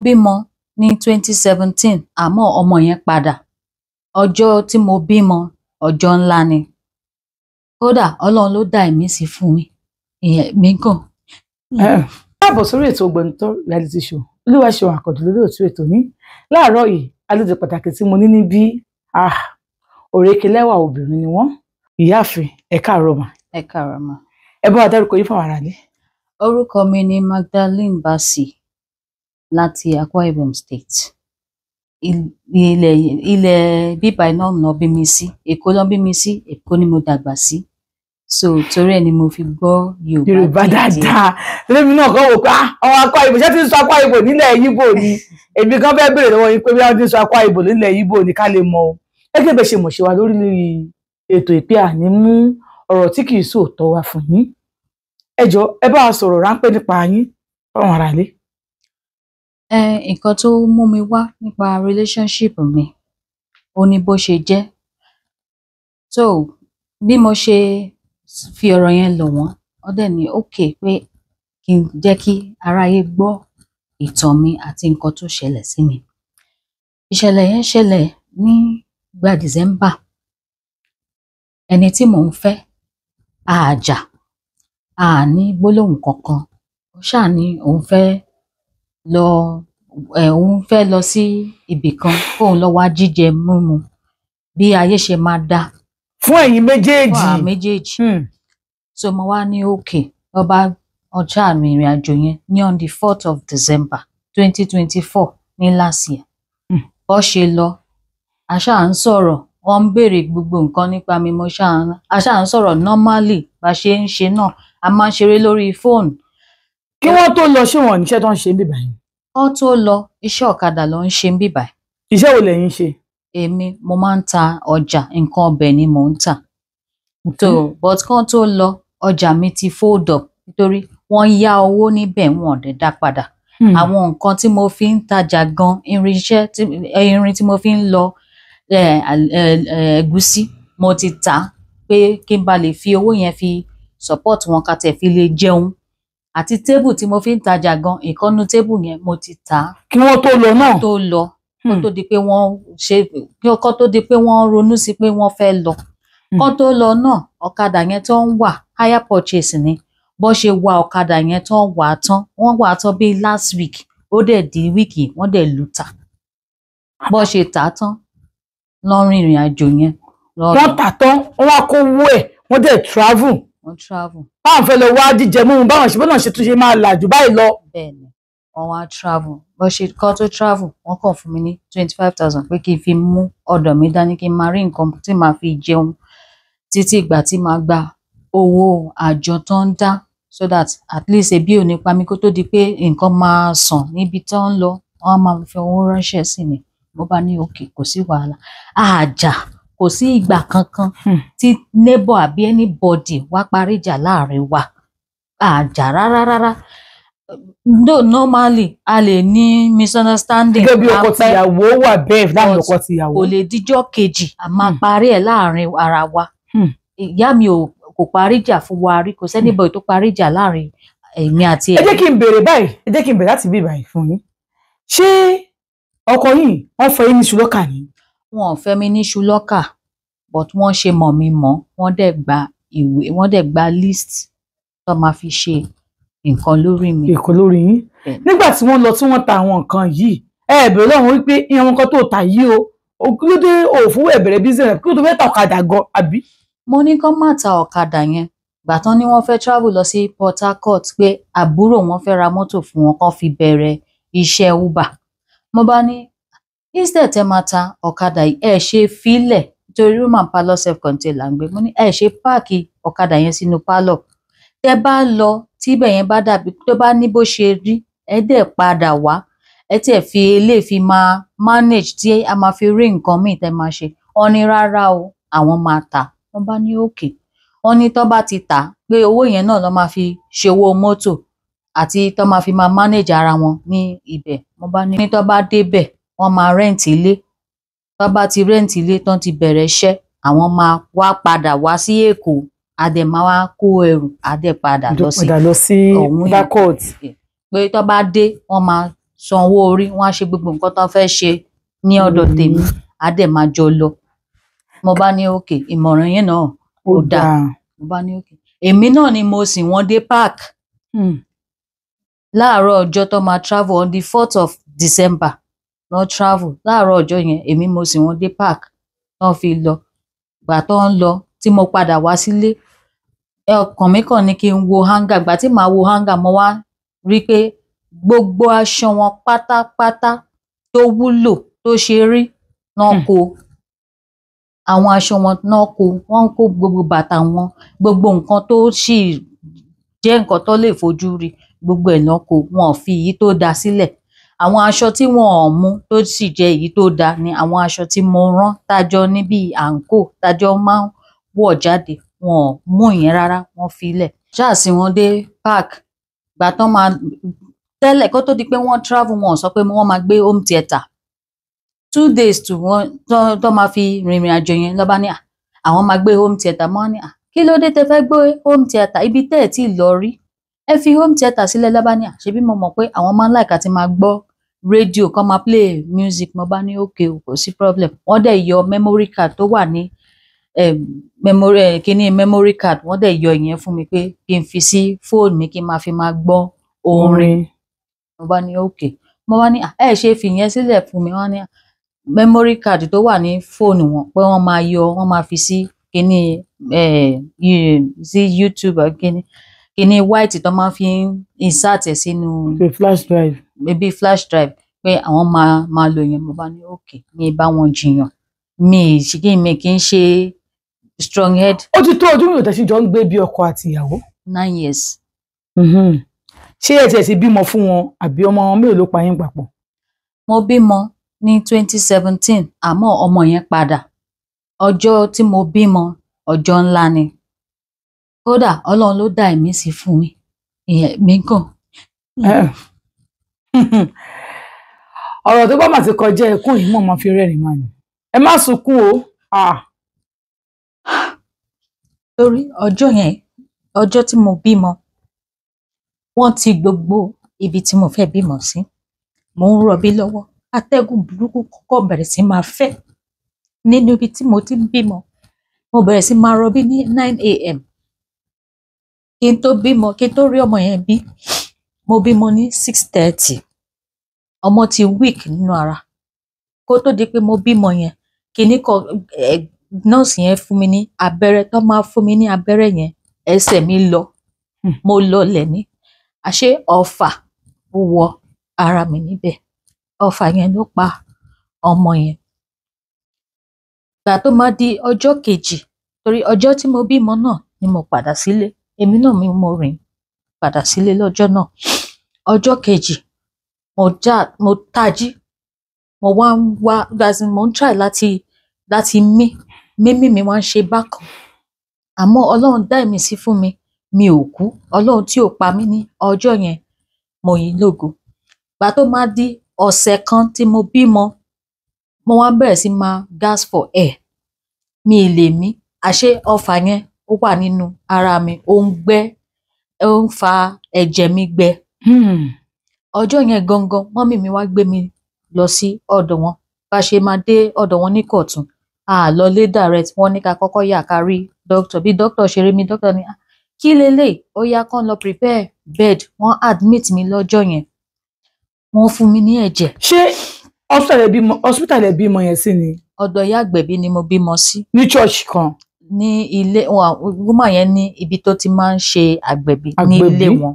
bímọ ní 2017 àmọ́ ọmọ yẹn padà ọjọ́ tí mo bímọ ọjọ́ ńlá ni kódà Ọlọ́run ló dá ẹ̀mí sí fún mi ìyẹn mi kàn. káàbọ̀ sórí ètò Ògbónitọ́ reality show Olúwaṣeun Àkàndé lórí òtún ètò yín láàárọ̀ yìí àlejò pàtàkì tí mo ní níbí òrékelẹ́wà obìnrin ni wọ́n ìyáàfin ẹ káàárọ̀ mà. Ẹ káàárọ̀ mà. ẹ bá wa dárúkọ yín fáwọn aráalé. Orúkọ mi ni Magdalene Bassey láti Akwa Ibom State. Ilẹ̀ bíbá iná ọ̀nà bí mi sí Èkó ló bí mi sí Èkó ni mo dàgbà sí so torí ẹ̀ ni mo fi gbọ́ Yorùbá dáadáa lèmi náà kàn wò pé ọmọ Akwa Ibom ṣé tí ń sọ Akwa Ibom nílẹ̀ Ìgbò ni èmi kan fẹ́ béèrè lọ́wọ́ yín pé bí wọ́n ti ń sọ Akwa Ibom nílẹ̀ Ìgbò ni ká lè mọ̀ ọ́ gẹ́gẹ́ bẹ́ẹ̀ ṣe mọ̀ ṣe wa lórí ètò ìpè àní mú ọ̀rọ̀ tí kì í sòótọ́ wá fún yín ẹ jọ̀ọ́ ẹ bá wa sọ̀rọ̀ ráńpẹ́ nípa yín fáwọn aráalé. Nǹkan tó mú mi wá nípa relationship mi ó ní bó ṣe jẹ́ so bí mo ṣe fi ọ̀rọ̀ yẹn lọ̀ wọ́n ó dẹ̀ ní okay pé kí n jẹ́ kí aráyé gbọ́ ìtàn mi àti nǹkan tó ṣẹlẹ̀ sí mi. Ìṣẹ̀lẹ̀ yẹn ṣẹlẹ̀ nígbà December ẹni tí mò ń fẹ́ àjà àní gbólóhùn kankan ó ṣáà ní òun fẹ́ lọ sí ibì kan kóun lọ wá jíjẹ mímu bí ayé ṣe máa dá fún ẹ̀yin méjèèjì. fún àwọn méjèèjì so mo wá ní okay ọba ọjà àmì ìrìn àjò yẹn ní on the 4th of December 2024 ní last year bó ṣe lọ a ṣáà ń sọ̀rọ̀ wọ́n ń béèrè gbogbo nǹkan nípa mi a ṣáà ń sọ̀rọ̀ normally bá ṣe ń ṣe náà a máa ń ṣeré lórí fóònù. Kí wọ́n tó lọ ṣé wọn níṣẹ́ tó ń ṣe ń bíbá yín. Wọ́n tó lọ iṣẹ́ ọ̀kadà ló ń ṣe ń bíbá. Iṣẹ́ wo lẹ̀yin ṣe? Èmi mo máa ń ta ọjà nǹkan ọbẹ̀ ni mò ń tà. But kán tó lọ ọjà mi ti fold up nítorí wọ́n yá owó níbẹ̀ wọn ò dẹ̀ dá padà. Àwọn nǹkan tí mo fi ń tajà gan irin tí mo fi ń lọ ẹ̀gúsí mo ti tà pé kí n ba lè fi owó yẹn fi support wọn ká tẹ̀ fi lè jẹun àti tébù tí mo fi ń tajà gan ìkọ́nú tébù yẹn mo ti tà. Kí wọ́n tó lọ náà. tó lọ kó tó di pé wọ́n ronú sí pé wọ́n fẹ́ lọ kó tó lọ náà ọ̀kadà yẹn tó ń wà hire purchase ni bó ṣe wa ọ̀kadà yẹn tó ń wà á tán wọ́n wà á tán bíi last week ó dẹ̀ di wíìkì wọ́n dẹ̀ lù tà bó ṣe tà á tán lọ́rin ìrìn àjò yẹn. Wọ́n tà tán wọ́n wá kó owó ẹ̀ wọ́n dẹ̀ travel. Báwọn fẹ́ lọ wá jíjẹ mú báwọn ṣe bọ́nà ṣe tún ṣe máa là jù báyìí lọ. Bẹ́ẹ̀ni wọ́n wá travel bó ṣe kọ́ tó travel wọ́n kàn fún mi ní 25,000 pé kí n fi mú ọ̀dọ̀ mi dání kí n máa rí nǹkan tí màá fi jẹun títí ìgbà tí màá gba owó àjọ tó ń dá so that at least ebi ò ní pa mí kó tó di pé nǹkan máa sàn níbi tó ń lọ wọ́n máa fi owó ránṣẹ́ sí mi mo bá ní òkè kò sí wàhálà àjà kò sí ìgbà kankan tí neighbor àbí anybody wá parí ìjà láàrin wa àjà rárá normally a lè ní misunderstanding. Gẹ́gẹ́ bí ọkọ tìyàwó wà bẹ́ẹ̀ láàrin ọkọ tìyàwó. Kò lè díjọ́ kejì a máa parí ẹ̀ láàrin ara wa. Ìyá mi kò parí ìjà fún wa rí kò sẹ́nìbọ̀dì tó parí ìjà láàrin èmi àti ẹ̀. Ẹ jẹ́ kí n béèrè láti bí báyìí fún yín. Ṣé ọkọ yìí wọ́n fẹ́ yín ní ṣùlọ́kà ni? Wọn ò fẹ́ mi ní ṣùlọ́kà but wọ́n ṣe mọ̀ mi mọ́ wọ́n dẹ̀ gba ìwé wọ́n dẹ̀ gba list tó máa fi ṣe nǹkan lórí mi. Nǹkan lórí yín. Nígbà tí wọ́n lọ tí wọ́n ta àwọn nǹkan yìí bẹ̀rẹ̀ lọ́wọ́ wípé ìyẹn nǹkan tó tà yìí o kí ló dé òfúwò ẹ̀bẹ̀rẹ̀ business kí ló tó fẹ́ ta ọ̀kadà gan àbí. Mo ní kán má ta ọ̀kadà yẹn gbà tán ni wọ́n fẹ́ travel lọ sí Port Harcourt pé àbúrò wọn fẹ́ ra mọ́tò fún wọn kán fi bẹ̀rẹ̀ iṣẹ́ Uber. Mo bá ní instead tẹ́ máa ta ọ̀kadà yìí ṣe fílẹ̀ nítorí room and parlour self-contained là ń gbé mo ní ṣe páàkì ọ̀kadà yẹn sínú pálọ̀ tẹ́ bá lọ tí ibẹ̀ yẹn bá dàbí tó bá ní bó ṣe rí dẹ̀ padà wá tiẹ̀ fi eléyìí fi máa manage tí a máa fi rí nǹkan míì tẹ́ máa ṣe wọ́n ní rárá o àwọn máa tà wọ́n bá ní òkè wọ́n ní tó bá ti tà pé owó yẹn náà ló máa fi ṣe owó mọ́tò àti tó máa fi máa manage ara wọn ní ibẹ̀ mo bá ní tó bá débẹ̀ wọ́n máa rẹ́ǹtì ilé tó bá ti rẹ́ǹtì ilé tán ti bẹ̀rẹ̀ iṣẹ́ àwọn máa wá padà wá sí Èkó àdẹ̀ máa wá kó ẹrù àdẹ̀ padà lọ sí Port Harcourt. pé tó bá dé wọ́n máa sanwó orí, wọ́n á ṣe gbogbo nǹkan tó fẹ́ ṣe ní ọ̀dọ̀ tèmi, á dẹ̀ máa jọ lọ. Mo bá ní òkè, ìmọ̀ràn yẹn náà ó dáa. Mo bá ní òkè. Èmi náà ni mo sìn wọ́n dé park. Láàárọ̀ ọjọ́ tó máa travel on the 4th of December lọ travel. Láàárọ̀ ọjọ́ yẹn èmi mo sìn wọ́n dé park tán fi lọ. Ìgbà tó ń lọ tí mo padà wá sílé, ọkàn mi kàn ní kí n wo hanger. Ìgbà tí màá wo hanger, mo wá rí pé gbogbo aṣọ wọn pátápátá tó wúlò tó ṣe rí náà kó. Àwọn aṣọ wọn náà kó, wọ́n kó gbogbo bàtà wọn, gbogbo nǹkan tó sì jẹ́ nǹkan tó lè fojú rí, gbogbo ẹ̀ náà kó. Wọn ò fi èyí tó da sílẹ̀. Àwọn aṣọ tí wọn ò mú tó sì jẹ́ èyí tó da ni àwọn aṣọ tí mo rán tájọ ní bí àǹkò tájọ máa ń wọ̀ jáde. Wọn ò mú ìyẹn rárá, wọ́n fi lẹ̀. Ṣáà sìn wọ́n dé park. Ìgbà tán máa tẹ́lẹ̀ kó tó di pé wọ́n travel, wọn ò sọ pé wọ́n máa gbé home theatre. 2 days tó máa fi rìnrìn àjò yẹn ló bá ní àwọn máa gbé home theatre. Mo ní kí ló dé tẹ́ fẹ́ gbé home theatre ibi tẹ́ ẹ̀ tí ì lọ rí? Ẹ fi home theatre sílẹ̀. Ló bá ní ṣebí mo mọ̀ pé àwọn máa ń like àti máa gbọ́ rédíò kán máa play music. Mo bá ní okay, kò sí problem. Wọ́n dẹ̀ yọ memory card tó wà ní memory card, wọ́n dẹ̀ yọ ìyẹn fún mi pé kí n fi sí fóònù mi kí n máa fi máa gbọ́ orin. Mo bá ní okay. Mo bá ní ẹ ṣe fi ìyẹn sílẹ̀ fún mi. Wọ́n ní memory card tó wà ní fóònù wọn pé wọ́n máa yọ, wọ́n máa fi sí sí YouTube kíní white tó máa fi insert ẹ̀ sínú flash drive. Maybe flash drive pé àwọn máa lò yẹn. Mo bá ní okay, mi bá wọn jiyàn. Mi kì í ṣe strong head. Ó ti tó ọdún mélòó tẹ́ sì jọ ń gbé bí ọkọ àti ìyàwó? 9 years. Ṣé ẹ tiẹ̀ sì bímọ fún wọn àbí ọmọ wọn mélòó ló pa yín papọ̀? Mo bímọ ní 2017 àmọ́ ọmọ yẹn padà. Ọjọ́ tí mo bímọ ọjọ́ ńlá ni. Kódà Ọlọ́run ló dá ẹ̀mí sí fún mi. Ìyẹn mi kàn. Ọ̀rọ̀ tó bá mà ti kọjá ẹkún yìí mọ̀ máa fi rẹ́rìn máa ní. Ẹ má sunkún o. Torí ọjọ́ yẹn, ọjọ́ tí mo bímọ, wọ́n ti gbogbo ibi tí mo fẹ́ bímọ sí. Mo ń rọbí lọ́wọ́. Atẹ́gùn burúkú kọ́kọ́ bẹ̀rẹ̀ sí máa fẹ́ nínú ibi tí mo ti ń bímọ. Mo bẹ̀rẹ̀ sí máa rọbí ní 9 a.m. Kí n tó bímọ, kí n tó rí ọmọ yẹn bí, mo bímọ ní 6:30. Ọmọ ti weak nínú ara. Kó tó di pé mo bímọ yẹn, nọ́ọ̀sì yẹn fún mi ní abẹ́rẹ́. Tó máa fún mi ní abẹ́rẹ́ yẹn, ẹsẹ̀ mi lọ. Mo lọlẹ̀ ní. Àṣé ọfà ó wọ ara mi níbẹ̀. Ọfà yẹn ló pa ọmọ yẹn. Ìgbà tó máa di ọjọ́ kejì, torí ọjọ́ tí mo bímọ náà ni mo padà sílé. Èmi náà mo rìn padà sílé lọ́jọ́ náà. Ọjọ́ kejì, mo tají. Mo wá ń wá, mo ń try láti mímí mi wá ń ṣe bákan. Àmọ́ Ọlọ́run dá ẹ̀mí sí fún mi. Mi ò kú. Ọlọ́run tí ò pa mí ní ọjọ́ yẹn, mo yìn lógo. Ìgbà tó máa di ọ̀sẹ̀ kan tí mo bímọ, mo wá bẹ̀rẹ̀ sí máa gasp for air. Mi ì lè mí. Àṣé ọfà yẹn ó wà nínú ara mi. Ó ń fa ẹ̀jẹ̀ mi gbẹ. Ọjọ́ yẹn gangan, mọ́mì mi wá gbé mi lọ sí ọ̀dọ̀ wọn. Bá ṣe máa dé ọ̀dọ̀ wọn ní Kọ̀tún. Lọ lé direct. Wọ́n ní ká kọ́kọ́ yà ká rí doctor. Bí doctor ṣe rí mi, doctor ní kí leléyìí? Ó yá kán lọ prepare bed. Wọ́n admit mi lọ́jọ́ yẹn. Wọ́n fún mi ní ẹ̀jẹ̀. Ṣé hospital ẹ bímọ yẹn sí ni? Ọ̀dọ̀ ìyá àgbẹ̀bí ni mo bímọ sí. Ní church kan? Ní ilé woman yẹn ní ibi tó ti máa ń ṣe àgbẹ̀bí ní ilé wọn.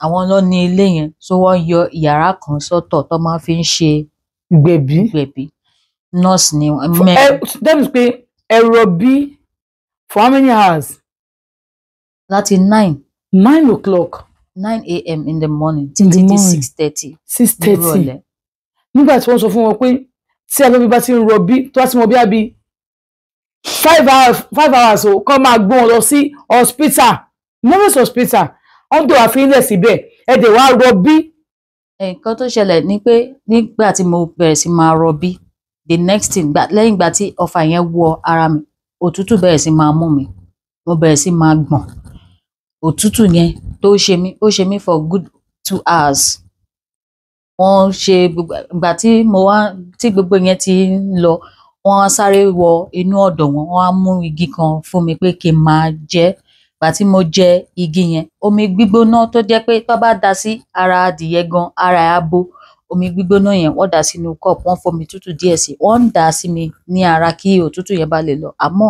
Àwọn ló ní ilé yẹn. So wọ́n yọ yàrá kan sọ́tọ̀ tó máa fi ń ṣe ìgbẹ̀bí. Nurse ni that means pé ẹ rọbí for how many hours? Láti 9 o'clock. 9 a.m. in the morning títí di 6:30. 6:30. Nígbà tí wọ́n sọ fún wọn pé tí alábí bá ti ń rọbí tó bá ti mọ bí àbí 5 hours o kọ́ máa gbé wọn lọ sí hospital, Morris hospital. Wọ́n dò wá fi ilẹ̀ síbẹ̀. Ẹ dẹ̀ wá rọbí. Nǹkan tó ṣẹlẹ̀ ni pé nígbà tí mo bẹ̀rẹ̀ sí máa rọbí, the next thing lẹ́yìn ìgbà tí ọfà yẹn wọ ara mi, òtútù bẹ̀rẹ̀ sí máa mú mi. Mo bẹ̀rẹ̀ sí máa gbọ̀n. Òtútù yẹn tó ṣe mí, ó ṣe mí for good 2 hours. wọ́n ṣe ìgbà tí gbogbo yẹn ti ń lọ, wọ́n á sáré wọ inú ọ̀dọ̀ wọn, wọ́n á mú igi kan fún mi pé kí n máa jẹ. Ìgbà tí mo jẹ igi yẹn, omi gbígbóná tó jẹ́ pé tó bá dà sí ara adìyẹ gan, ara ẹ̀ á bó. Omi gbígbóná yẹn wọ́n dà sínú cup, wọ́n fomi tútù díẹ̀ sí, wọ́n ń dà sí mi ní ara kí òtútù yẹn bá lè lọ. Àmọ́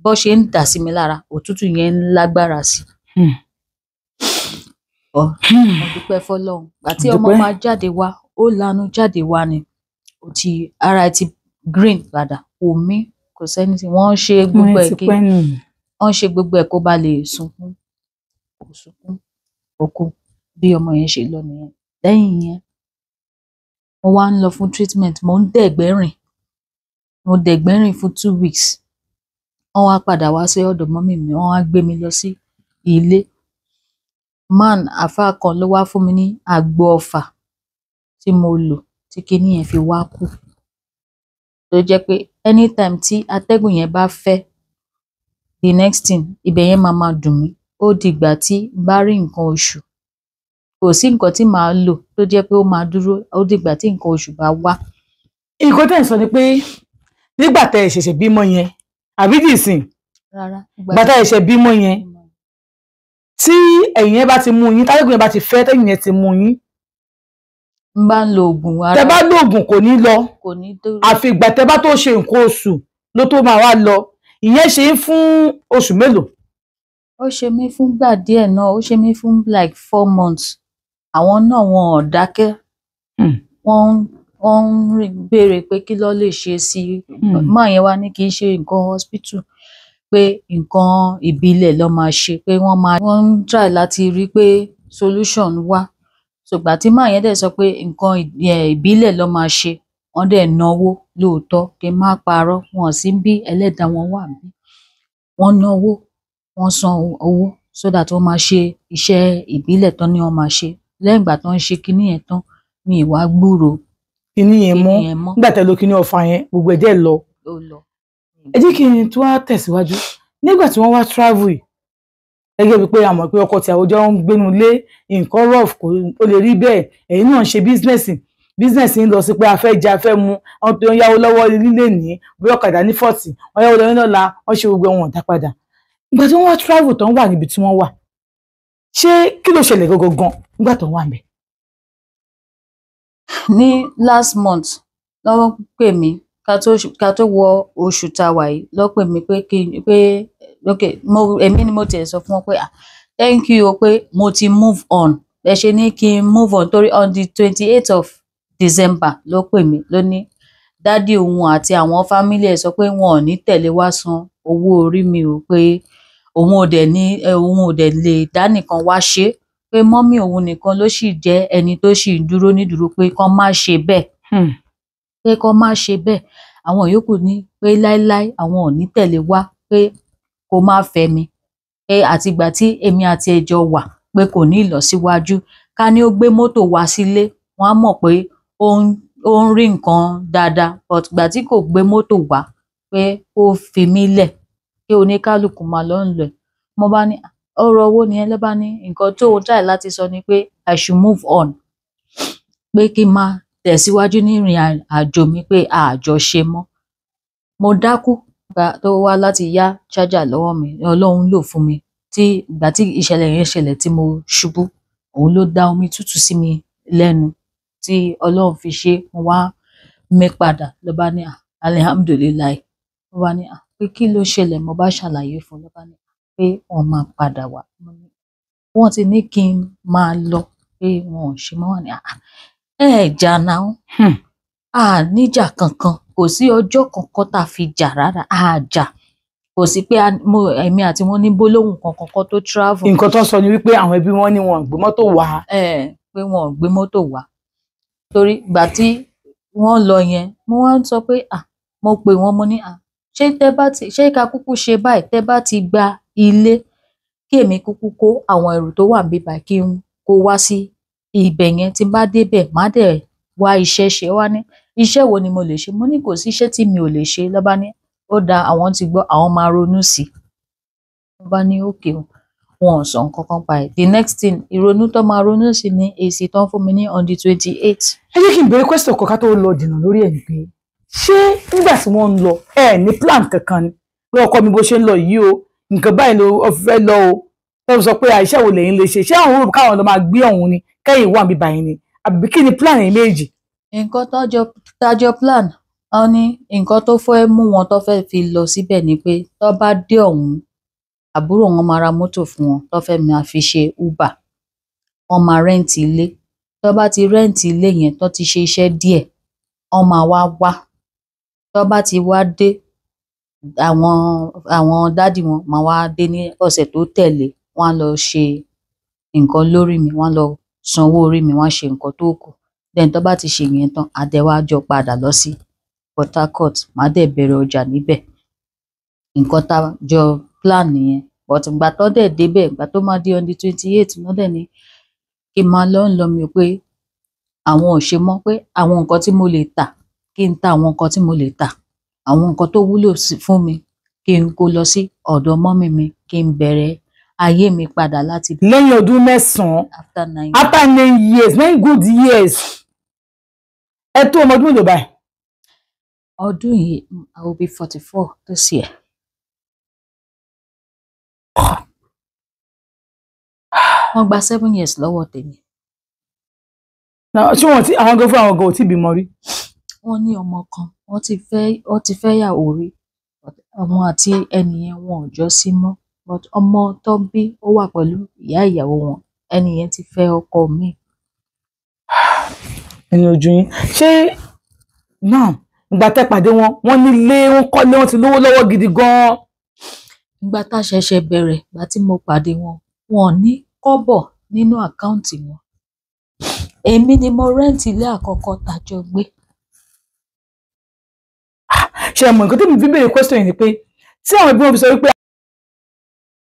bó ṣe ń dà sí mi lára, òtútù yẹn ń lágbára sí. Mo dúpẹ́ fọ́lọ́run. Ìgbà tí ọmọ máa jáde wá, ó lanu jáde wá ni. Ara ẹ̀ ti green padà, kò mí, kò sẹ́ni tí wọ́n ń ṣe gbogbo ẹ̀ kí wọ́n ṣe gbogbo ẹ̀ kó bá lè sunkún. Kò sunkún, kò kú. Bí ọmọ yẹn ṣe lọ nìyẹn. Lẹ́yìn yẹn, mo wá ń lọ fún treatment, mo ń dẹ̀gbẹ́ rìn. Mo dẹ̀gbẹ́ rìn fún 2 weeks. Wọ́n wá padà wá sí ọ̀dọ̀ mọ́mì mi, wọ́n wá gbé mi lọ sí ilé. Àfáà kan ló wá fún mi ní àgbo ọfà tí mo lò tí kiní yẹn fi wá kú. Tó jẹ́ pé anytime tí atẹ́gùn yẹn bá fẹ́, the next thing, ibẹ̀ yẹn máa dùn mí. Ó di ìgbà tí bá rí nǹkan oṣù. Kò sí nǹkan tí màá lò tó jẹ́ pé ó máa dúró, ó di ìgbà tí nǹkan oṣù bá wá. Nǹkan tẹ́ ẹ̀ ń sọ ni pé nígbà tẹ́ ẹ ṣẹ̀ṣẹ̀ bímọ yẹn, àbí dìsìn? Rárá. Ìgbà tẹ́ ẹ ṣẹ̀ṣẹ̀ bímọ yẹn, tí ẹ̀yìn yẹn bá ti mú yín, tátẹ́gùn yẹn bá ti fẹ́, tẹ́yìn yẹn ti mú yín. N bá ń lo oògùn ara. Tẹ́ bá lo oògùn kò ní lọ. Kò ní dúró. Àfi ìgbà tẹ́ bá tó ṣe nǹkan oṣù ló tó máa wá lọ. Ìyẹn ṣe é fún oṣù mélòó? Ó ṣe mí fún gbà díẹ̀ náà, ó ṣe mí fún like 4 months. Àwọn náà wọn ò dákẹ́. Wọ́n ń béèrè pé kí ló lè ṣe sí i. Máa yẹn wá ní kì í ṣe nǹkan hospital, pé nǹkan ìbílẹ̀ ló máa ṣe, pé wọ́n ń try láti rí pé solution wá. Ìgbà tí máa yẹn dẹ̀ sọ pé nǹkan ìbílẹ̀ ló máa ṣe, wọ́n dẹ̀ náwó lóòótọ́, kí n má parọ́, wọn sì ń bí ẹlẹ́dàá wọn wà bí. Wọ́n náwó, wọ́n san owó so that wọ́n máa ṣe iṣẹ́ ìbílẹ̀ tán ni wọ́n máa ṣe. Lẹ́yìn ìgbà tó ń ṣe kiní yẹn tán, mi ì wá gbúròó kiní yẹn mọ́. Nígbà tẹ́ lo kiní ọfà yẹn, gbogbo ẹ̀ dẹ̀ lọ. Ó lọ. Ẹ jẹ́ kí n tún wá tẹ̀síwájú. Nígbà tí wọ́n wá travel yìí, gẹ́gẹ́ bíi pé a mọ̀ pé ọkọ tí àwùjọ ń gbénu lé, nǹkan rough, ó lè rí bẹ́ẹ̀. Ẹ̀yin náà ń ṣe business ń lọ sí pé a fẹ́ jẹ, a fẹ́ mu, àwọn tó ń yáwó lọ́wọ́ lílé ní, bí ọ̀kadà ní 40, wọ́n yáwó lọ́wọ́ lọ́la, wọ́n ṣe gbogbo wọn dá padà. Ìgbà tí wọ́n wá travel tán wà níbi tí wọ́n wà, ṣé kí ló ṣẹlẹ̀ gangan nígbà tó wà ńbẹ̀? Ní last month lọ́wọ́ pè mí ká tó wọ oṣù tá a wà yìí, lọ́ pè mí pé okay, èmi ni mo tiẹ̀ sọ fún wọn pé thank you o, pé mo ti move on. Ẹ ṣe ní kí n move on torí on the 28th of December ló pè mí, ló ní dádì òun àti àwọn family ẹ̀ sọ pé wọn ò ní tẹ̀lé wá san owó orí mi o, pé òun ò dẹ̀ lè dá nìkan wá ṣe, pé mọ́mì òun nìkan ló sì jẹ́ ẹni tó sì dúró nídúró pé kán má ṣe bẹ́ẹ̀. Pé kán má ṣe bẹ́ẹ̀. Àwọn yòókù ní pé láíláí àwọn ò ní tẹ̀lé wá, pé kó má fẹ́ mi. Pé àtìgbà tí èmi àti ẹ̀ jọ wà pé kò ní ìlọsíwájú. Ká ní ó gbé mọ́tò wá sílé, wọ́n á mọ̀ pé ó ń rí nǹkan dáadáa. But ìgbà tí kò gbé mọ́tò wá, pé ó fi mí lẹ̀, kí oníkálùkù máa lọ ń lọ ẹ̀. Mo bá ní ọ̀rọ̀ owó ni ẹ, ló bá ní nǹkan tó try láti sọ ni pé I should move on. Pé kí n máa tẹ̀síwájú ní ìrìn àjò mi, pé àjọ ṣe mọ́. Mo dákú tó wá láti yá charger lọ́wọ́ mi, Ọlọ́run lò fún mi. Ìgbà tí ìṣẹ̀lẹ̀ yẹn ṣẹlẹ̀ tí mo ṣubú, òun ló dá omi tútù sí mi lẹ́nu tí Ọlọ́run fi ṣe mo wá mí padà. Ló bá ní alihamdulilayi. Mo bá ní pé kí ló ṣẹlẹ̀, mo bá ṣàlàyé fún un. Ló bá ní pé wọ́n máa padà wá. Wọ́n ti ní kí n máa lọ, pé wọn ò ṣe mọ́. Wọ́n ní jà náà, níjà kankan, kò sí ọjọ́ kankan tá a fi jà rárá, jà. Kò sí pé èmi àti wọn ní gbólóhùn kankan kan tó travel. Nǹkan tó sọ ni wípé àwọn ẹbí wọn ní wọn ò gbé mọ́tò wá. Pé wọn ò gbé mọ́tò wá. Torí ìgbà tí wọ́n lọ yẹn, mo wá ń sọ pé mo pè wọ́n, mo ní ṣé ká kúkú ṣe báyìí, tẹ́ bá ti gba ilé, kí èmi kúkú kó àwọn ẹrù tó wà níbí báyìí kí n kó wá sí ibẹ̀ yẹn. Tí n bá débẹ̀, má dẹ̀ wá iṣẹ́ ṣe. Wá ní iṣẹ́ wo ni mo lè ṣe? Mo ní kò sí iṣẹ́ tí mi ò lè ṣe. Ló bá ní ó dáa, àwọn ti gbọ́, àwọn máa ronú sí i. Mo bá ní okay o. wọn ò sọ nǹkan kan pa ẹ̀. The next thing ìrònú tó máa ronú sí ni èsì tó ń fún mi ní on the 28th. ẹ jẹ́ kí n béèrè question kan ká tó lọ dènà lórí ẹ̀ ni pé ṣé nígbà tí wọ́n ń lọ ẹ ní plan kankan ni pé ọkọ mi bó ṣe ń lọ yìí o nǹkan báyìí ló fẹ́ lọ o tó sọ pé àìṣe wo lẹ́yìn lè ṣe ṣé àwọn òrùka káwọn lọ máa gbé ọ̀hún ni kẹ́yìn wà mí báyìí ni àbí kí ni plan yìí méjì. Nǹkan tájọ plan wọn ní nǹkan tó fẹ́ mú wọn tó fẹ́ fi lọ síbẹ̀ ni pé tó bá dé ọ̀hún àbúrò wọn máa ra mọ́tò fún wọn tó fẹ́ máa fi ṣe Uber, wọn máa rẹ́ǹtì ilé, tó bá ti rẹ́ǹtì ilé yẹn tó ti ṣe iṣẹ́ díẹ̀ wọn máa wá tó bá ti wá dé àwọn dádì wọn máa wá dé ní ọ̀sẹ̀ tó tẹ̀lé, wọn á lọ ṣe nǹkan lórí mi, wọn á lọ sanwó orí mi, wọn á ṣe nǹkan tó kù, then tó bá ti ṣe yẹn tán àdẹwàjọ padà lọ sí Port Harcourt, màá dẹ̀ bẹ̀rẹ̀ ọjà níbẹ̀. Nǹkan tá jọ plan nìyẹn, but ìgbà tó dẹ̀ débẹ̀ ìgbà tó máa di on the 28th wọ́n dẹ̀ ní kí n máa lọ mi pé àwọn ò ṣe mọ́, pé àwọn nǹkan tí mo lè tà kí n ta àwọn nǹkan tí mo lè tà, àwọn nǹkan tó wúlò fún mi kí n kó lọ sí ọ̀dọ̀ mọ́mì mi kí n bẹ̀rẹ̀ ayé mi padà láti. lẹ́yìn ọdún mẹ́sàn-án after 9 years 9 good years ẹ tó ọmọ ọdún mélòó báyìí. Ọdún yìí I will be 44 this year. Wọ́n gba 7 years lọ́wọ́ tèmi. ṣé wọ́n ti àwọn gan fún àwọn gan ò tí bímọ rí. Wọ́n ní ọmọ kan wọ́n ti fẹ́ yàwó rí, ọmọ àti ẹnìyẹn wọn ò jọ sí mọ́, but ọmọ tó bí ó wà pẹ̀lú ìyá ìyàwó wọn, ẹnìyẹn ti fẹ́ ọkọ mi. ẹni ojú yín ṣé náà ìgbà tẹ́ pàdé wọn wọ́n nílé wọ́n kọ́lé wọ́n ti lówó lọ́wọ́ gidi gan-an. Ìgbà tá a ṣẹ̀ṣẹ̀ bẹ̀rẹ̀ ìgbà tí mo pàdé wọn wọn ò ní kọ́bọ̀ nínú àkáǹtì wọn, èmi ni mo rẹ́ǹtì ilé àkọ́kọ́ tàjọ gbé. ṣe mọ̀ nǹkan tí mi fi béèrè question yìí ni pé tí àwọn ẹbí wọn fi sọ wípé